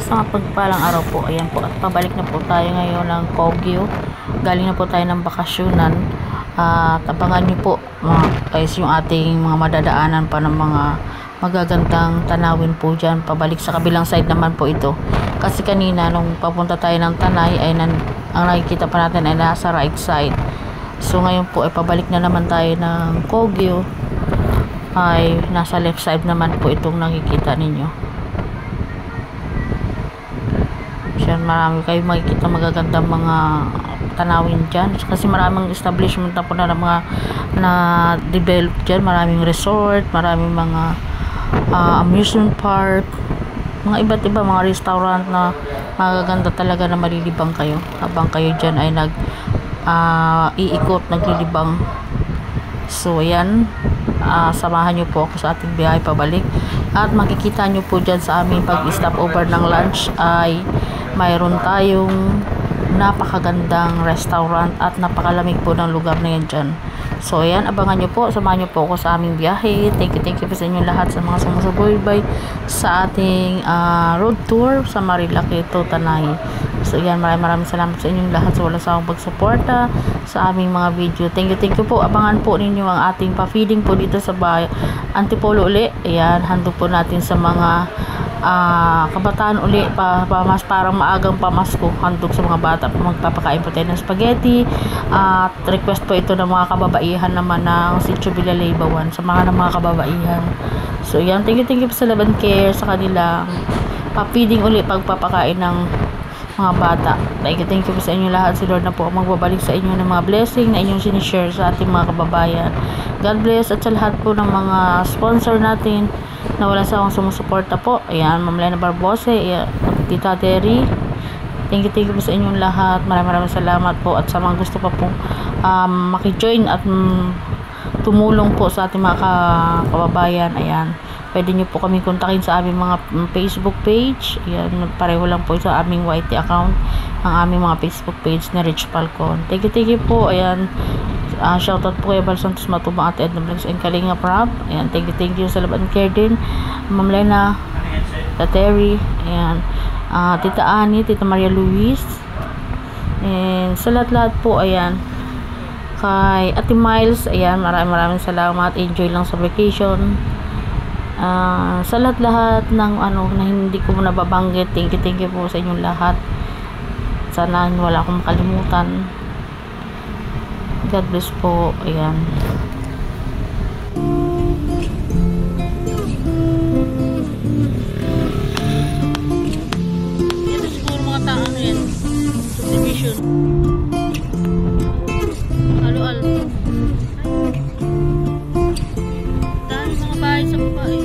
Sa mapagpalang araw po, ayan po, at pabalik na po tayo ngayon ng Kogyo. Galing na po tayo ng bakasyonan. At abangan nyo po mga guys yung ating mga madadaanan pa ng mga magagandang tanawin po dyan. Pabalik sa kabilang side naman po ito. Kasi kanina nung papunta tayo ng Tanay ay ang nakikita pa natin ay nasa right side. So ngayon po ay pabalik na naman tayo ng Kogyo. Ay nasa left side naman po itong nakikita ninyo. Marami kayo makikita magagandang mga tanawin dyan kasi maraming establishment na po na mga na develop dyan, maraming resort, maraming mga amusement park, mga iba't iba mga restaurant na magaganda talaga na malilibang kayo habang kayo dyan ay iikot, naglilibang. So ayan, samahan nyo po ako sa ating biyahe pabalik at makikita nyo po dyan sa aming pag-stop over ng lunch ay mayroon tayong napakagandang restaurant at napakalamig po ng lugar na yan dyan. So ayan, abangan nyo po, samahan nyo po ako sa aming biyahe. Thank you po sa inyo lahat sa mga sumusubaybay sa ating road tour sa Marilaki to Tanay. So ayan, maraming salamat sa inyong lahat sa walang sawang pagsuporta sa aming mga video. Thank you po. Abangan po ninyo ang ating pa-feeding po dito sa Antipolo uli. Ayan, handog po natin sa mga kabataan uli mas parang maagang pamasko, handog sa mga bata. Magpapakain po tayo ng spaghetti at request po ito ng mga kababaihan naman ng Sitio Villalaybawan, sa mga kababaihan. So yan, thank you po sa Laban Care sa kanilang pa-feeding uli, pagpapakain ng mga bata. Thank you po sa inyo lahat. Si Lord na po magbabalik sa inyo ng mga blessing na inyong sinishare sa ating mga kababayan. God bless. At sa lahat po ng mga sponsor natin na wala sa akong sumusuporta po. Ayan, Ma'am Lena Barbose, Tita Terry. Thank you po sa inyong lahat. Maraming salamat po. At sa mga gusto pa po makijoin at tumulong po sa ating mga kababayan, ayan, pwede nyo po kami kontakin sa aming mga Facebook page. Ayan, pareho lang po sa aming YT account ang aming mga Facebook page na Rich Falcon. Thank you po. Ayan, shoutout po kay Bal Santos Matubang, Ate Edna Vlogs and Kalinga Prab. Ayan, thank you sa Laban Care din, Ma'am Lena, Tita Terry, ayan, Tita Ani, Tita Maria Luis, and sa lahat po, ayan, kay Ate Miles, ayan, maraming salamat. Enjoy lang sa vacation. Sa lahat ng na hindi ko nababanggit, thank you po sa inyong lahat. Sana wala akong makalimutan. God bless po. Ayan. Ito siguro mga tao yan. Subdivision. Halo-halo. Dahil mga bahay sa babae.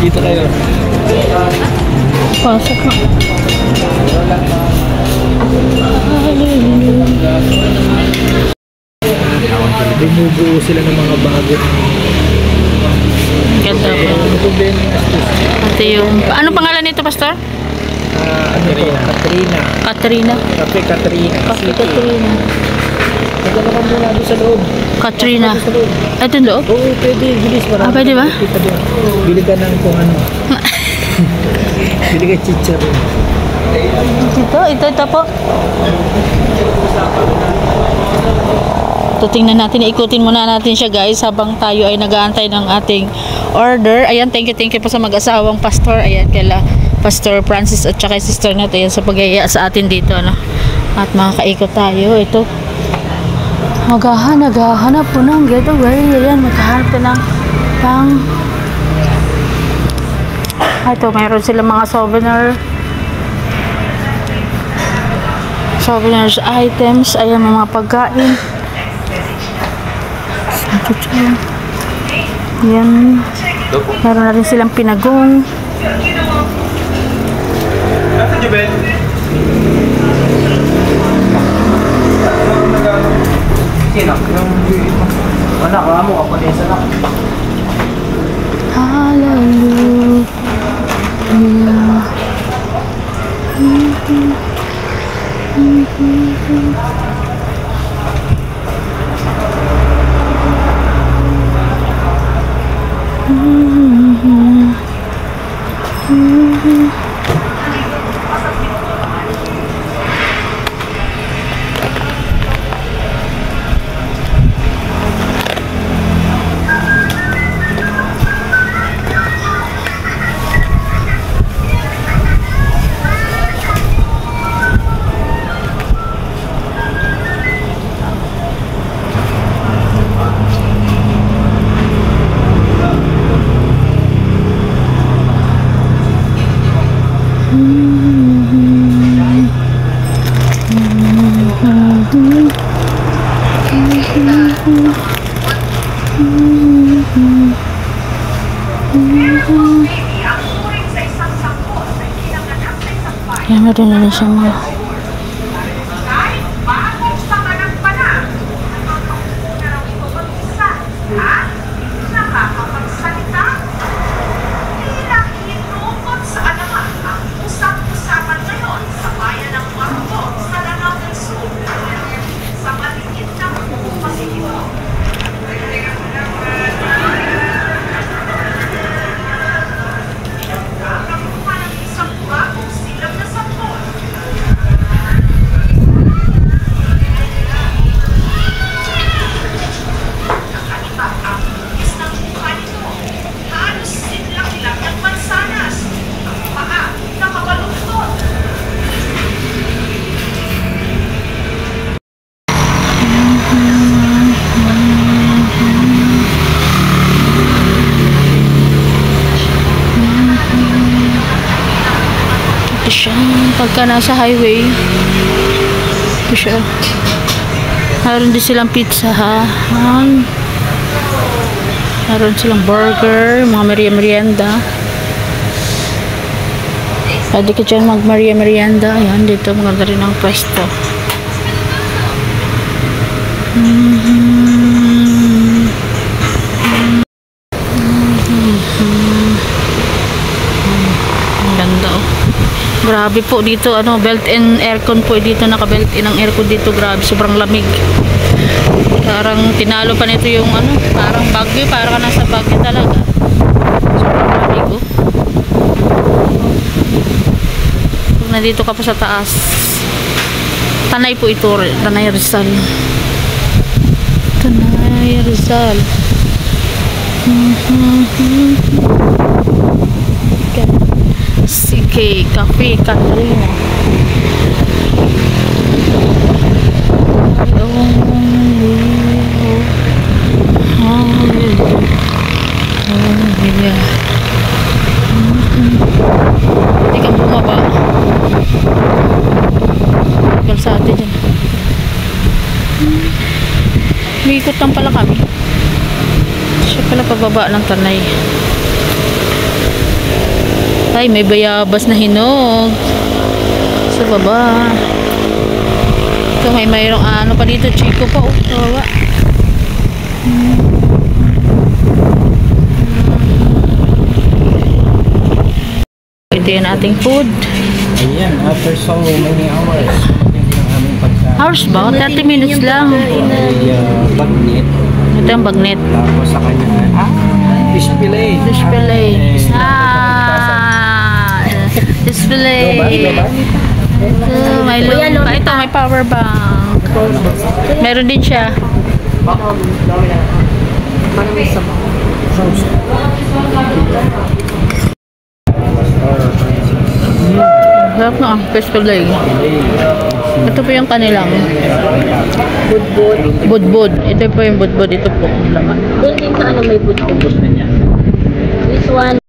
Dito kayo. Pasok na. Bumubuo sila ng mga bago. Ganda po. Ito yung... Ano pangalan nito, Pastor? Ano to? Katrina. Katrina. Cafe Katrina. Cafe Katrina. Nagano ka muna doon sa loob. Katrina. Ito yung loob? Oo, pwede. Bilis. Pwede ba? Bili ka ng kung ano. Bili ka chichar. Ito po. Tingnan natin, ikutin muna natin siya guys habang tayo ay nag-aantay ng ating order. Ayan, thank you po sa mag-asawang pastor. Ayan, kala Pastor Francis at saka sister natin sa pag-iaya sa atin dito, ano. At makakaikot tayo. Ito, naghahanap po ng getaway. Ayan, maghahanap po ng ito, mayroon silang mga souvenirs items. Ayan, mga pagkain. Yan. Meron na rin silang pinagong. Hallelujah. Kaya meron na rin siya mga siya pagka nasa highway. Ito siya. Meron din silang pizza ha. Meron silang burger, mga merienda. Pwede ka dyan mag merienda. Ayan, dito maganda rin ang pwesto. Ganda oh. Grabe po dito, ano, built-in aircon po dito, naka-built-in ang aircon dito. Grabe, sobrang lamig. Parang tinalo pa nito yung ano, parang Baguio, parang ka nasa Baguio talaga. Sobrang lamig oh. Pag nandito ka pa sa taas, Tanay po ito, Tanay Rizal. Tanay Rizal. CK Cafe Katrina. Hindi ka bumaba. Kalsate dyan. May ikot lang pala kami. Siya pala pababa ng Tanay. Ay, may bayabas na hinog. Sa baba. Ito, may mayroong ano pa dito. Chico pa. Kawawa. Ito yung ating food. Ayan, after so many hours, hindi ang aming pagkain. Hours ba? 30 minutes lang. Ay, bagnet. Ito yung bagnet. Tapos sa kanya, fish fillet. Fish fillet. Ah, Fish fillet. Ito, may lumpa. Ito, may power bank. Meron din siya. Sarap na, fish fillet. Ito po yung kanilang budbud. Ito po yung budbud. Ito po ang laman. Doon din sa ano may budbud. This one,